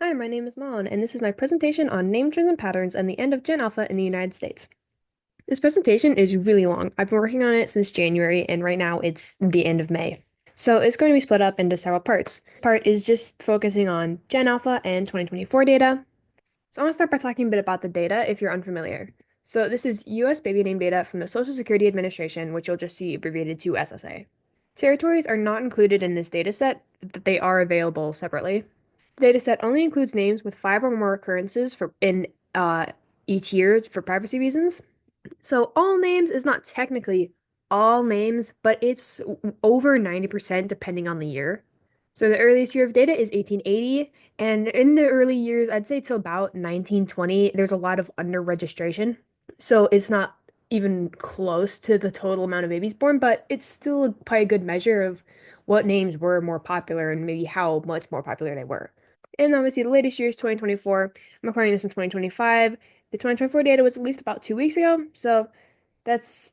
Hi, my name is Malin, and this is my presentation on name trends and patterns and the end of Gen Alpha in the United States. This presentation is really long. I've been working on it since January, and right now it's the end of May. So it's going to be split up into several parts. Part is just focusing on Gen Alpha and 2024 data. So I want to start by talking a bit about the data if you're unfamiliar. So this is US baby name data from the Social Security Administration, which you'll just see abbreviated to SSA. Territories are not included in this data set, but they are available separately. The dataset only includes names with five or more occurrences for in uh, each year for privacy reasons. So all names is not technically all names, but it's over 90% depending on the year. So the earliest year of data is 1880, and in the early years, I'd say till about 1920, there's a lot of under registration. So it's not even close to the total amount of babies born, but it's still probably a good measure of what names were more popular and maybe how much more popular they were. And obviously, the latest year is 2024. I'm recording this in 2025. The 2024 data was at least about 2 weeks ago, that's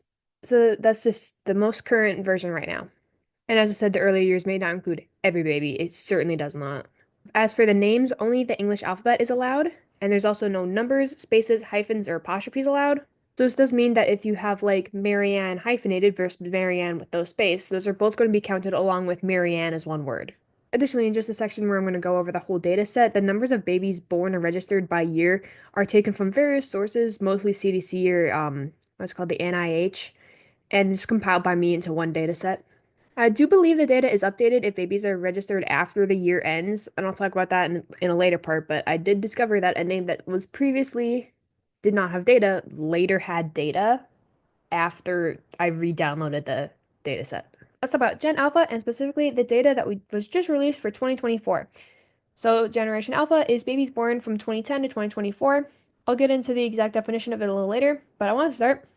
that's just the most current version right now. And as I said, the earlier years may not include every baby. It certainly does not. As for the names, only the English alphabet is allowed, and there's also no numbers, spaces, hyphens, or apostrophes allowed. So this does mean that if you have like Marianne hyphenated versus Marianne with those space, those are both going to be counted along with Marianne as one word. Additionally, in just a section where I'm going to go over the whole data set, the numbers of babies born or registered by year are taken from various sources, mostly CDC or what's called the NIH, and it's compiled by me into one data set. I do believe the data is updated if babies are registered after the year ends, and I'll talk about that in a later part, but I did discover that a name that was previously did not have data later had data after I re-downloaded the data set. Let's talk about Gen Alpha and specifically the data that was just released for 2024. So Generation Alpha is babies born from 2010 to 2024. I'll get into the exact definition of it a little later, but I want to start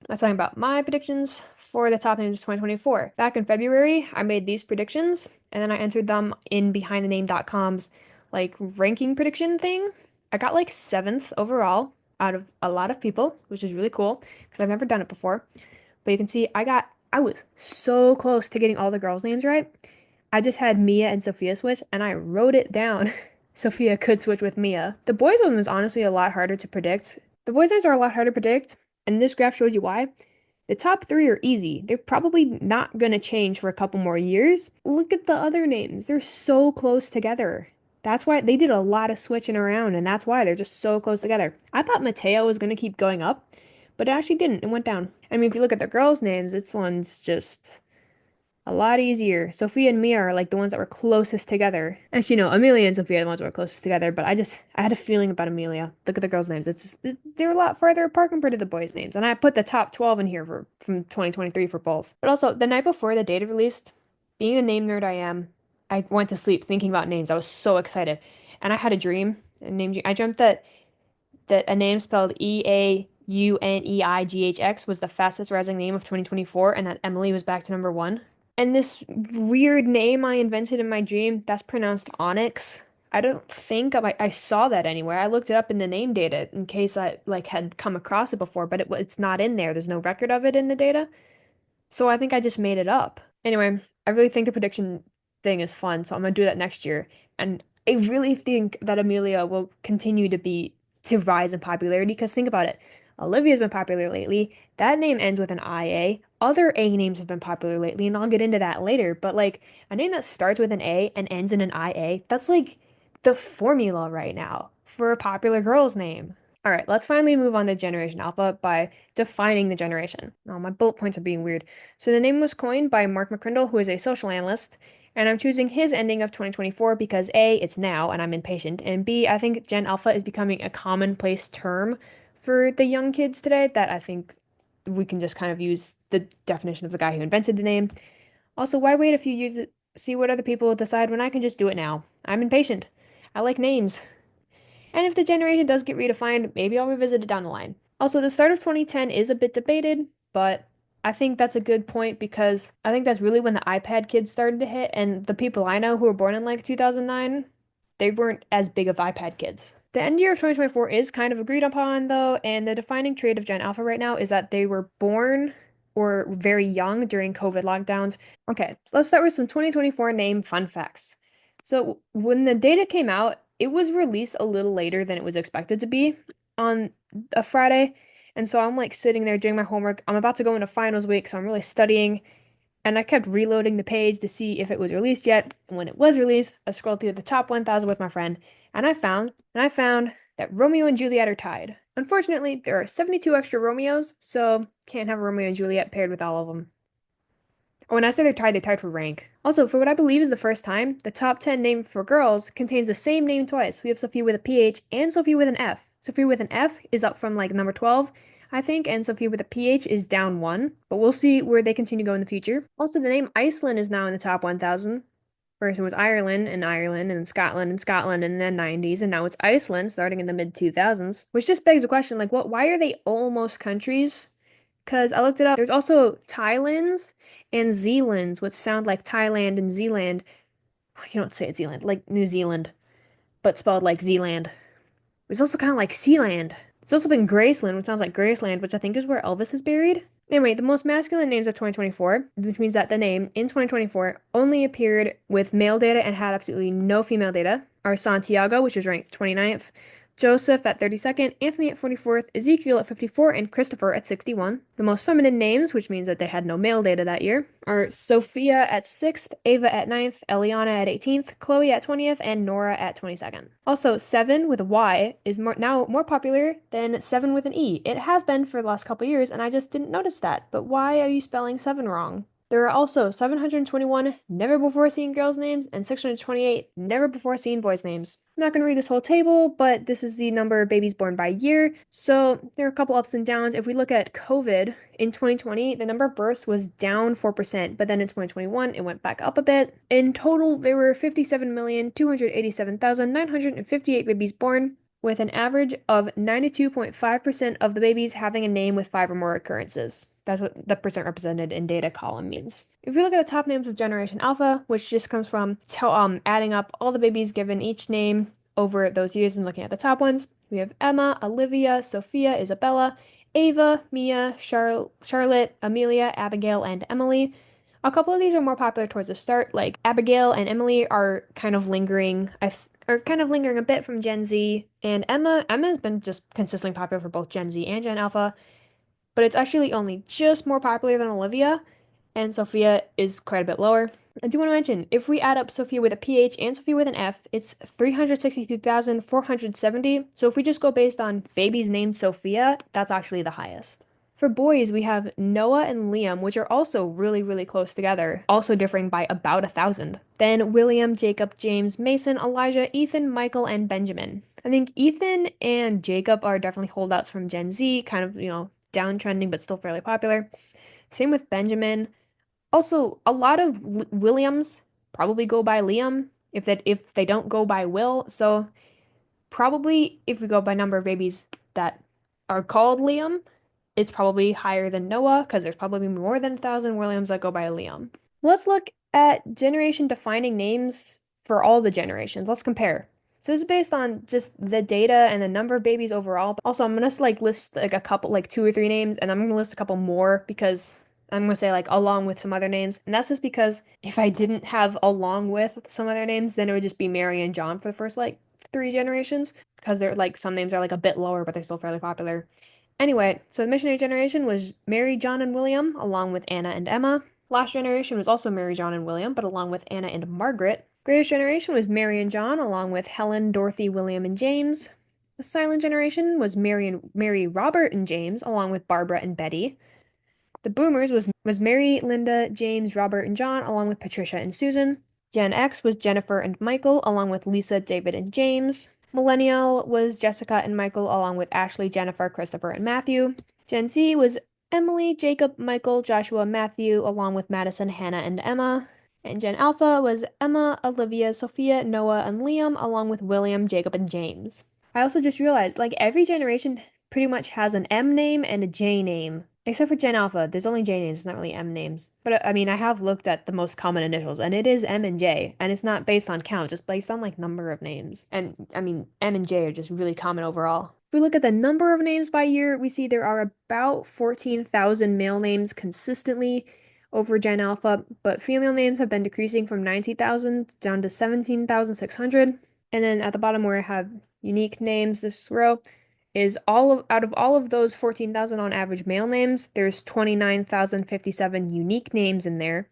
by talking about my predictions for the top names of 2024. Back in February, I made these predictions, and then I entered them in BehindTheName.com's like ranking prediction thing. I got like seventh overall out of a lot of people, which is really cool because I've never done it before. But you can see I was so close to getting all the girls' names right. I just had Mia and Sophia switch, and I wrote it down. Sophia could switch with Mia. The boys' one was honestly a lot harder to predict. The boys' names are a lot harder to predict, and this graph shows you why. The top three are easy. They're probably not going to change for a couple more years. Look at the other names. They're so close together. That's why they did a lot of switching around, and that's why they're just so close together. I thought Mateo was going to keep going up, but it actually didn't. It went down. I mean, if you look at the girls' names, this one's just a lot easier. Sophia and Mia are like the ones that were closest together. Actually, no, Amelia and Sophia are the ones that were closest together, but I had a feeling about Amelia. Look at the girls' names. They're a lot farther apart compared to the boys' names. And I put the top 12 in here for from 2023 for both. But also, the night before the data released, being the name nerd I am, I went to sleep thinking about names. I was so excited. And I had a dream, I dreamt that a name spelled EAUNEIGHX was the fastest rising name of 2024 and that Emily was back to number one. And this weird name I invented in my dream, that's pronounced Onyx. I don't think I saw that anywhere. I looked it up in the name data in case I like had come across it before, but it's not in there. There's no record of it in the data. So I think I just made it up. Anyway, I really think the prediction thing is fun, so I'm gonna do that next year. And I really think that Amelia will continue to rise in popularity because think about it. Olivia's been popular lately. That name ends with an IA. Other A names have been popular lately, and I'll get into that later. But like a name that starts with an A and ends in an IA, that's like the formula right now for a popular girl's name. All right, let's finally move on to Generation Alpha by defining the generation. Oh, my bullet points are being weird. So the name was coined by Mark McCrindle, who is a social analyst, and I'm choosing his ending of 2024 because A, it's now and I'm impatient, and B, I think Gen Alpha is becoming a commonplace term for the young kids today that I think we can just kind of use the definition of the guy who invented the name. Also, why wait a few years to see what other people decide when I can just do it now? I'm impatient. I like names. And if the generation does get redefined, maybe I'll revisit it down the line. Also, the start of 2010 is a bit debated, but I think that's a good point because I think that's really when the iPad kids started to hit, and the people I know who were born in like 2009, they weren't as big of iPad kids. The end year of 2024 is kind of agreed upon though, and the defining trait of Gen Alpha right now is that they were born or very young during COVID lockdowns. Okay, so let's start with some 2024 name fun facts. So when the data came out, it was released a little later than it was expected to be on a Friday. And so I'm like sitting there doing my homework. I'm about to go into finals week, so I'm really studying. And I kept reloading the page to see if it was released yet. And when it was released, I scrolled through the top 1,000 with my friend, and I found that Romeo and Juliet are tied. Unfortunately, there are 72 extra Romeos, so can't have Romeo and Juliet paired with all of them. When I say they're tied for rank. Also, for what I believe is the first time, the top 10 name for girls contains the same name twice. We have Sophia with a PH and Sophia with an F. Sophia with an F is up from like number 12, I think, and Sophia with a PH is down one, but we'll see where they continue to go in the future. Also, the name Iceland is now in the top 1,000. First it was Ireland, and Scotland in the 90s, and now it's Iceland starting in the mid 2000s, which just begs the question, like, why are they almost countries? Because I looked it up. There's also Thailands and Zealands, which sound like Thailand and Zealand. You don't say it Zealand, like New Zealand, but spelled like Zealand. It's also kind of like Sealand. It's also been Graceland, which sounds like Graceland, which I think is where Elvis is buried. Anyway, the most masculine names of 2024, which means that the name in 2024 only appeared with male data and had absolutely no female data, are Santiago, which was ranked 29th, Joseph at 32nd, Anthony at 44th, Ezekiel at 54, and Christopher at 61. The most feminine names, which means that they had no male data that year, are Sophia at 6th, Ava at 9th, Eliana at 18th, Chloe at 20th, and Nora at 22nd. Also, 7 with a Y is now more popular than 7 with an E. It has been for the last couple years, and I just didn't notice that. But why are you spelling 7 wrong? There are also 721 never before seen girls' names and 628 never before seen boys' names. I'm not going to read this whole table, but this is the number of babies born by year. So there are a couple ups and downs. If we look at COVID in 2020, the number of births was down 4%, but then in 2021, it went back up a bit. In total, there were 57,287,958 babies born, with an average of 92.5% of the babies having a name with 5 or more occurrences. That's what the percent represented in data column means. If we look at the top names of Generation Alpha, which just comes from adding up all the babies given each name over those years and looking at the top ones, we have Emma, Olivia, Sophia, Isabella, Ava, Mia, Charlotte, Amelia, Abigail, and Emily. A couple of these are more popular towards the start, like Abigail and Emily are kind of lingering. Are kind of lingering a bit from Gen Z, and Emma's been just consistently popular for both Gen Z and Gen Alpha, but it's actually only just more popular than Olivia, and Sophia is quite a bit lower. I do want to mention, if we add up Sophia with a PH and Sophia with an F, it's 362,470. So if we just go based on babies named Sophia, that's actually the highest. For boys, we have Noah and Liam, which are also really, really close together, also differing by about 1,000. Then William, Jacob, James, Mason, Elijah, Ethan, Michael, and Benjamin. I think Ethan and Jacob are definitely holdouts from Gen Z, kind of, downtrending, but still fairly popular. Same with Benjamin. Also, a lot of Williams probably go by Liam if they don't go by Will. So probably if we go by number of babies that are called Liam, it's probably higher than Noah because there's probably more than 1,000 Williams that go by Liam. Let's look at generation defining names for all the generations. Let's compare. So this is based on just the data and the number of babies overall. Also, I'm gonna list like a couple, like 2 or 3 names, and I'm gonna list a couple more because I'm gonna say like along with some other names. And that's just because if I didn't have along with some other names, then it would just be Mary and John for the first like 3 generations because they're like some names are like a bit lower, but they're still fairly popular. Anyway, so the missionary generation was Mary, John, and William, along with Anna and Emma. Last generation was also Mary, John, and William, but along with Anna and Margaret. Greatest generation was Mary and John, along with Helen, Dorothy, William, and James. The silent generation was Mary, Robert, and James, along with Barbara and Betty. The boomers was Mary, Linda, James, Robert, and John, along with Patricia and Susan. Gen X was Jennifer and Michael, along with Lisa, David, and James. Millennial was Jessica and Michael, along with Ashley, Jennifer, Christopher, and Matthew. Gen Z was Emily, Jacob, Michael, Joshua, Matthew, along with Madison, Hannah, and Emma. And Gen Alpha was Emma, Olivia, Sophia, Noah, and Liam, along with William, Jacob, and James. I also just realized, like, every generation pretty much has an M name and a J name. Except for Gen Alpha, there's only J names, not really M names. But I mean, I have looked at the most common initials, and it is M and J, and it's not based on count, just based on like number of names. And I mean, M and J are just really common overall. If we look at the number of names by year, we see there are about 14,000 male names consistently over Gen Alpha, but female names have been decreasing from 90,000 down to 17,600. And then at the bottom where I have unique names, this row is out of all of those 14,000 on average male names, there's 29,057 unique names in there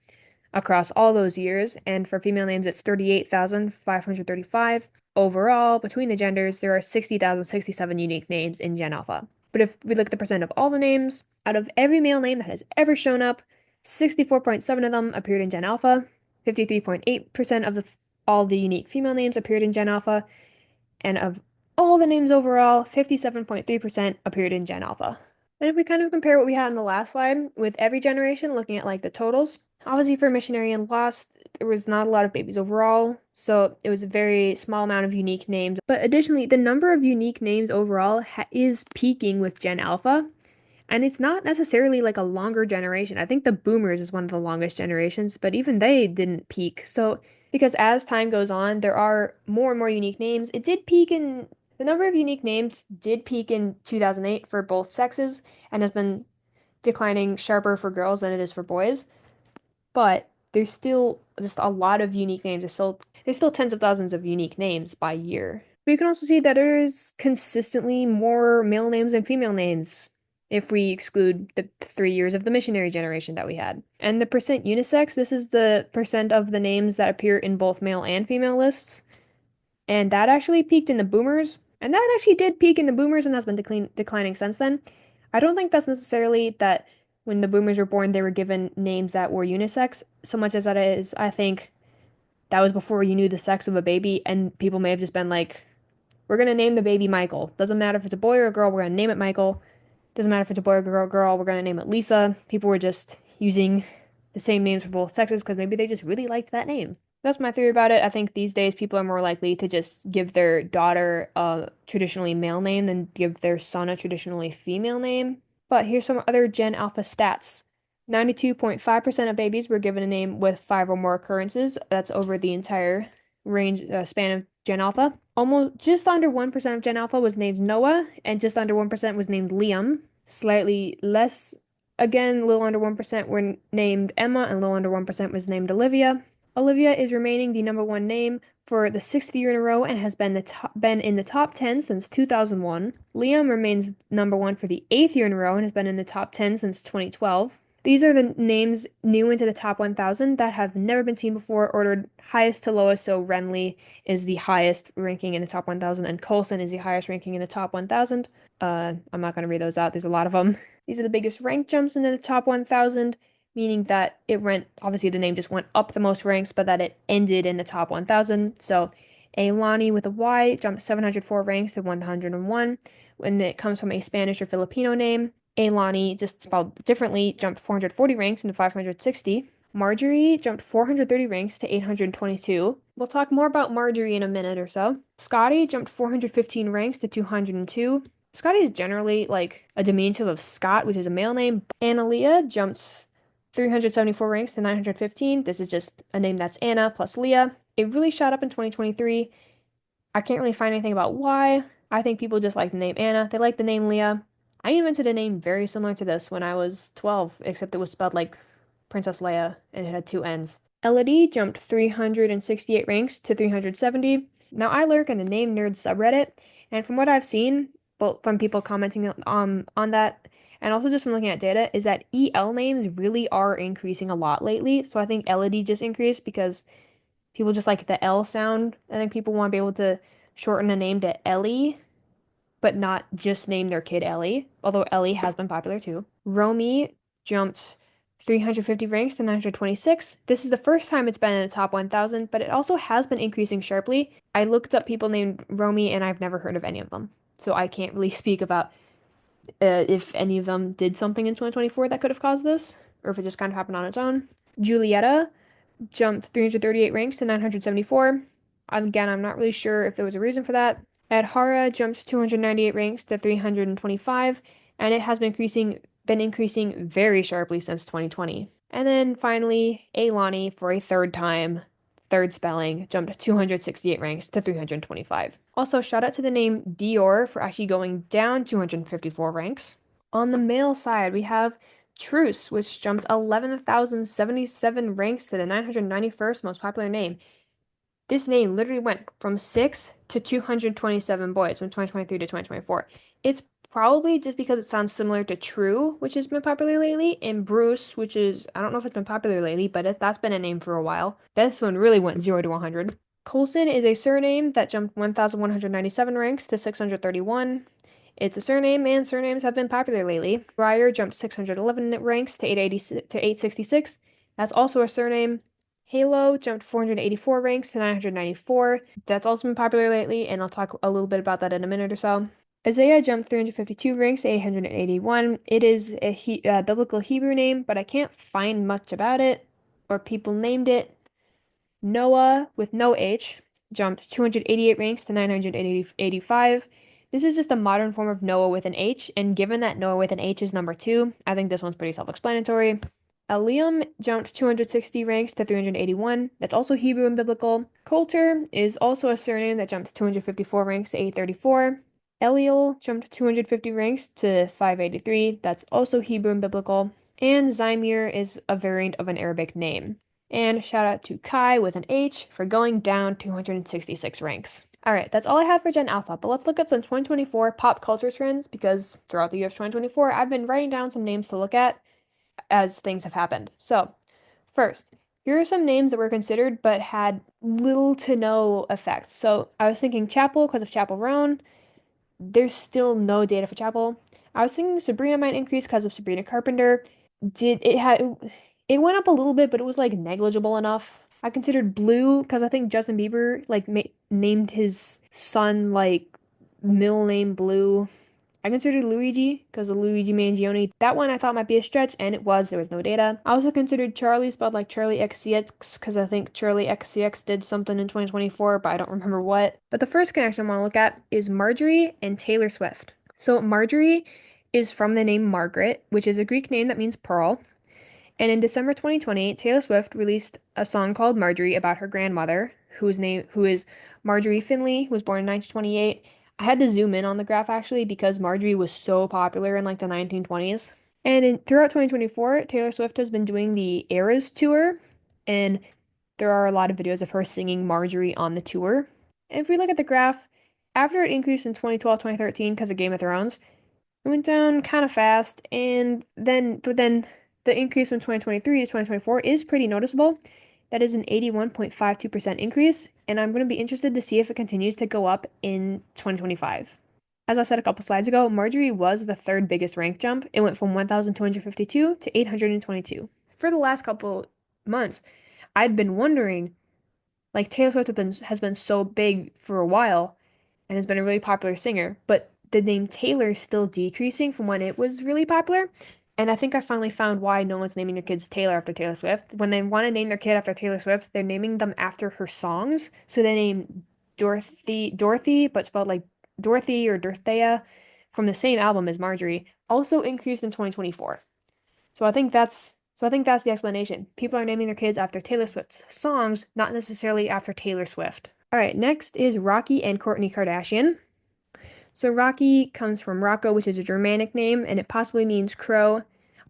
across all those years. And for female names, it's 38,535. Overall, between the genders, there are 60,067 unique names in Gen Alpha. But if we look at the percent of all the names, out of every male name that has ever shown up, 64.7 of them appeared in Gen Alpha, 53.8% of all the unique female names appeared in Gen Alpha, and of all the names overall, 57.3% appeared in Gen Alpha. And if we kind of compare what we had in the last slide with every generation, looking at like the totals, obviously for Missionary and Lost, there was not a lot of babies overall, so it was a very small amount of unique names. But additionally, the number of unique names overall is peaking with Gen Alpha, and it's not necessarily like a longer generation. I think the boomers is one of the longest generations, but even they didn't peak. So, because as time goes on, there are more and more unique names. The number of unique names did peak in 2008 for both sexes and has been declining sharper for girls than it is for boys. But there's still just a lot of unique names. There's still tens of thousands of unique names by year. But you can also see that there is consistently more male names than female names if we exclude the 3 years of the missionary generation that we had. And the percent unisex, this is the percent of the names that appear in both male and female lists. And that actually peaked in the boomers. And that actually did peak in the boomers and has been declining since then. I don't think that's necessarily that when the boomers were born, they were given names that were unisex, so much as that is, I think that was before you knew the sex of a baby, and people may have just been like, we're gonna name the baby Michael. Doesn't matter if it's a boy or a girl, we're gonna name it Michael. Doesn't matter if it's a boy or girl, we're gonna name it Lisa. People were just using the same names for both sexes because maybe they just really liked that name. That's my theory about it. I think these days people are more likely to just give their daughter a traditionally male name than give their son a traditionally female name. But here's some other Gen Alpha stats. 92.5% of babies were given a name with five or more occurrences. That's over the entire range span of Gen Alpha. Almost just under 1% of Gen Alpha was named Noah, and just under 1% was named Liam. Slightly less, again, a little under 1% were named Emma, and a little under 1% was named Olivia. Olivia is remaining the number one name for the sixth year in a row and has been in the top 10 since 2001. Liam remains number one for the eighth year in a row and has been in the top 10 since 2012. These are the names new into the top 1,000 that have never been seen before, ordered highest to lowest. So Renly is the highest ranking in the top 1,000, and Coulson is the highest ranking in the top 1,000. I'm not going to read those out. There's a lot of them. These are the biggest rank jumps into the top 1,000, meaning that it went, obviously the name just went up the most ranks, but that it ended in the top 1,000. So Ailani with a Y jumped 704 ranks to 101. When it comes from a Spanish or Filipino name, Ailani, just spelled differently, jumped 440 ranks into 560. Marjorie jumped 430 ranks to 822. We'll talk more about Marjorie in a minute or so. Scotty jumped 415 ranks to 202. Scotty is generally like a diminutive of Scott, which is a male name. Anna jumped 374 ranks to 915. This is just a name that's Anna plus Leah. It really shot up in 2023. I can't really find anything about why. I think people just like the name Anna. They like the name Leah. I invented a name very similar to this when I was 12, except it was spelled like Princess Leia and it had two N's. Elodie jumped 368 ranks to 370. Now I lurk in the Name Nerd subreddit, and from what I've seen, both from people commenting on that, and also just from looking at data, is that EL names really are increasing a lot lately. So I think Elodie just increased because people just like the L sound. I think people want to be able to shorten a name to Ellie, but not just name their kid Ellie, although Ellie has been popular too. Romy jumped 350 ranks to 926. This is the first time it's been in the top 1,000, but it also has been increasing sharply. I looked up people named Romy and I've never heard of any of them. So I can't really speak about if any of them did something in 2024 that could have caused this, or if it just kind of happened on its own. Julietta jumped 338 ranks to 974. Again, I'm not really sure if there was a reason for that. Adhara jumped 298 ranks to 325, and it has been increasing very sharply since 2020. And then finally, Ailani for a third time, third spelling, jumped 268 ranks to 325. Also, shout out to the name Dior for actually going down 254 ranks. On the male side, we have Truce, which jumped 11,077 ranks to the 991st most popular name. This name literally went from 6 to 227 boys from 2023 to 2024. It's probably just because it sounds similar to True, which has been popular lately, and Bruce, which is, I don't know if it's been popular lately, but that's been a name for a while. This one really went 0 to 100. Colson is a surname that jumped 1,197 ranks to 631. It's a surname, and surnames have been popular lately. Breyer jumped 611 ranks to 880 to 866. That's also a surname. Halo jumped 484 ranks to 994. That's also been popular lately, and I'll talk a little bit about that in a minute or so. Isaiah jumped 352 ranks to 881. It is a biblical Hebrew name, but I can't find much about it or people named it. Noah, with no H, jumped 288 ranks to 985. This is just a modern form of Noah with an H, and given that Noah with an H is number two, I think this one's pretty self-explanatory. Eliam jumped 260 ranks to 381. That's also Hebrew and biblical. Coulter is also a surname that jumped 254 ranks to 834. Eliel jumped 250 ranks to 583. That's also Hebrew and biblical. And Zymir is a variant of an Arabic name. And shout out to Kai with an H for going down 266 ranks. All right, that's all I have for Gen Alpha, but let's look at some 2024 pop culture trends because throughout the year of 2024, I've been writing down some names to look at as things have happened. So, first, here are some names that were considered but had little to no effect. So, I was thinking Chapel because of Chapel Roan. There's still no data for Chapel. I was thinking Sabrina might increase because of Sabrina Carpenter. Did it had it went up a little bit, but it was like negligible enough. I considered Blue because I think Justin Bieber like named his son like middle name Blue. I considered Luigi because of Luigi Mangione. That one I thought might be a stretch, and it was. There was no data. I also considered Charlie, spelled like Charlie XCX, because I think Charlie XCX did something in 2024, but I don't remember what. But the first connection I want to look at is Marjorie and Taylor Swift. So Marjorie is from the name Margaret, which is a Greek name that means pearl. And in December 2020, Taylor Swift released a song called Marjorie about her grandmother, who is Marjorie Finley, who was born in 1928. I had to zoom in on the graph actually because Marjorie was so popular in like the 1920s. And throughout 2024, Taylor Swift has been doing the Eras tour, and there are a lot of videos of her singing Marjorie on the tour. And if we look at the graph, after it increased in 2012, 2013 because of Game of Thrones, it went down kind of fast, but then the increase from 2023 to 2024 is pretty noticeable. That is an 81.52% increase, and I'm going to be interested to see if it continues to go up in 2025. As I said a couple slides ago, Marjorie was the third biggest rank jump. It went from 1,252 to 822. For the last couple months, I'd been wondering, like Taylor Swift has been so big for a while and has been a really popular singer, but the name Taylor is still decreasing from when it was really popular. And I think I finally found why no one's naming their kids Taylor after Taylor Swift. When they want to name their kid after Taylor Swift, they're naming them after her songs. So they name Dorothy, but spelled like Dorothy or Dorothea from the same album as Marjorie, also increased in 2024. So I think that's the explanation. People are naming their kids after Taylor Swift's songs, not necessarily after Taylor Swift. All right, next is Rocky and Kourtney Kardashian. So Rocky comes from Rocco, which is a Germanic name, and it possibly means crow.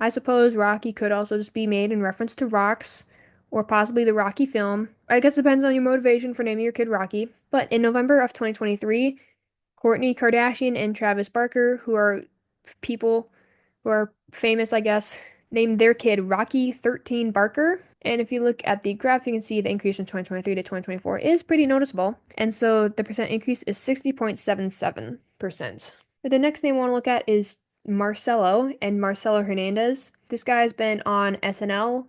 I suppose Rocky could also just be made in reference to rocks, or possibly the Rocky film. I guess it depends on your motivation for naming your kid Rocky. But in November of 2023, Kourtney Kardashian and Travis Barker, who are people who are famous, I guess, named their kid Rocky 13 Barker. And if you look at the graph, you can see the increase from 2023 to 2024 is pretty noticeable. And so the percent increase is 60.77%. But the next thing I want to look at is Marcello and Marcello Hernandez. This guy's been on SNL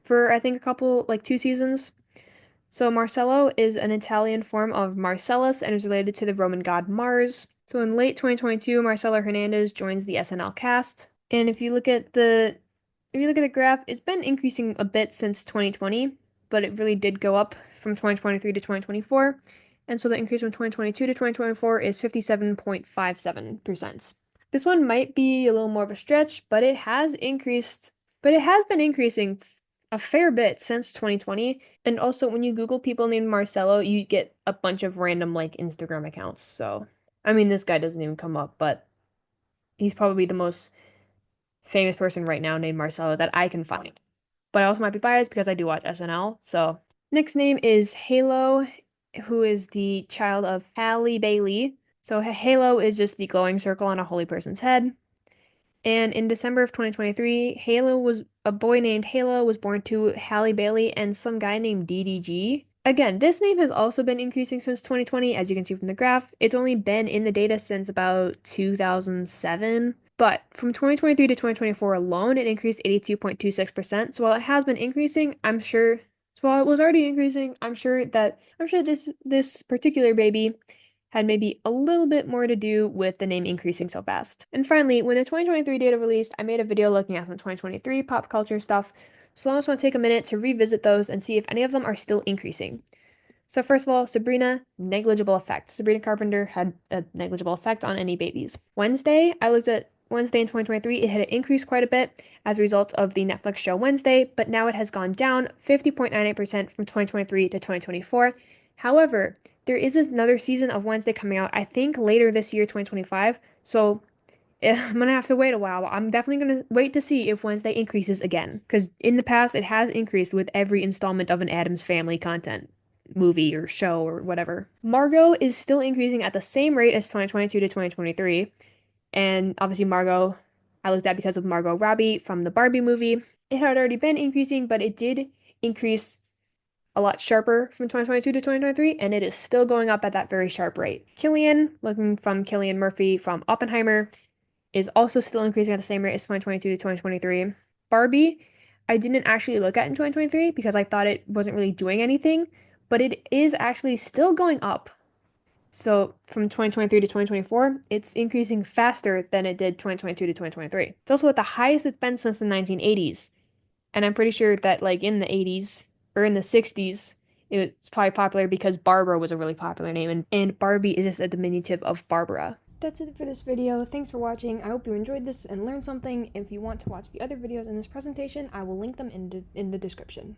for I think a couple, like 2 seasons. So Marcello is an Italian form of Marcellus and is related to the Roman god Mars. So in late 2022, Marcello Hernandez joins the SNL cast. And if you look at the graph, it's been increasing a bit since 2020, but it really did go up from 2023 to 2024. And so the increase from 2022 to 2024 is 57.57%. This one might be a little more of a stretch, but it has been increasing a fair bit since 2020. And also, when you Google people named Marcello, you get a bunch of random like Instagram accounts. So, I mean, this guy doesn't even come up, but he's probably the most famous person right now named Marcello that I can find. But I also might be biased because I do watch SNL. So, next name is Halo. who is the child of Halle Bailey. So Halo is just the glowing circle on a holy person's head. And in December of 2023, a boy named Halo was born to Halle Bailey and some guy named DDG. Again, this name has also been increasing since 2020, as you can see from the graph. It's only been in the data since about 2007. But from 2023 to 2024 alone, it increased 82.26%. So while it has been increasing, while it was already increasing, I'm sure this particular baby had maybe a little bit more to do with the name increasing so fast. And finally, when the 2023 data released, I made a video looking at some 2023 pop culture stuff, so I just want to take a minute to revisit those and see if any of them are still increasing. So first of all, Sabrina, negligible effect. Sabrina Carpenter had a negligible effect on any babies. I looked at Wednesday in 2023, it had increased quite a bit as a result of the Netflix show Wednesday, but now it has gone down 50.98% from 2023 to 2024. However, there is another season of Wednesday coming out, I think later this year, 2025. So I'm gonna have to wait a while. I'm definitely gonna wait to see if Wednesday increases again, because in the past it has increased with every installment of an Addams Family content movie or show or whatever. Margot is still increasing at the same rate as 2022 to 2023, and obviously Margot, I looked at because of Margot Robbie from the Barbie movie. It had already been increasing, but it did increase a lot sharper from 2022 to 2023, and it is still going up at that very sharp rate. Killian, looking from Killian Murphy from Oppenheimer, is also still increasing at the same rate as 2022 to 2023. Barbie, I didn't actually look at in 2023 because I thought it wasn't really doing anything, but it is actually still going up. So from 2023 to 2024, it's increasing faster than it did 2022 to 2023. It's also at the highest it's been since the 1980s. And I'm pretty sure that like in the 80s or in the 60s, it's probably popular because Barbara was a really popular name, and Barbie is just a diminutive of Barbara. That's it for this video. Thanks for watching. I hope you enjoyed this and learned something. If you want to watch the other videos in this presentation, I will link them in the description.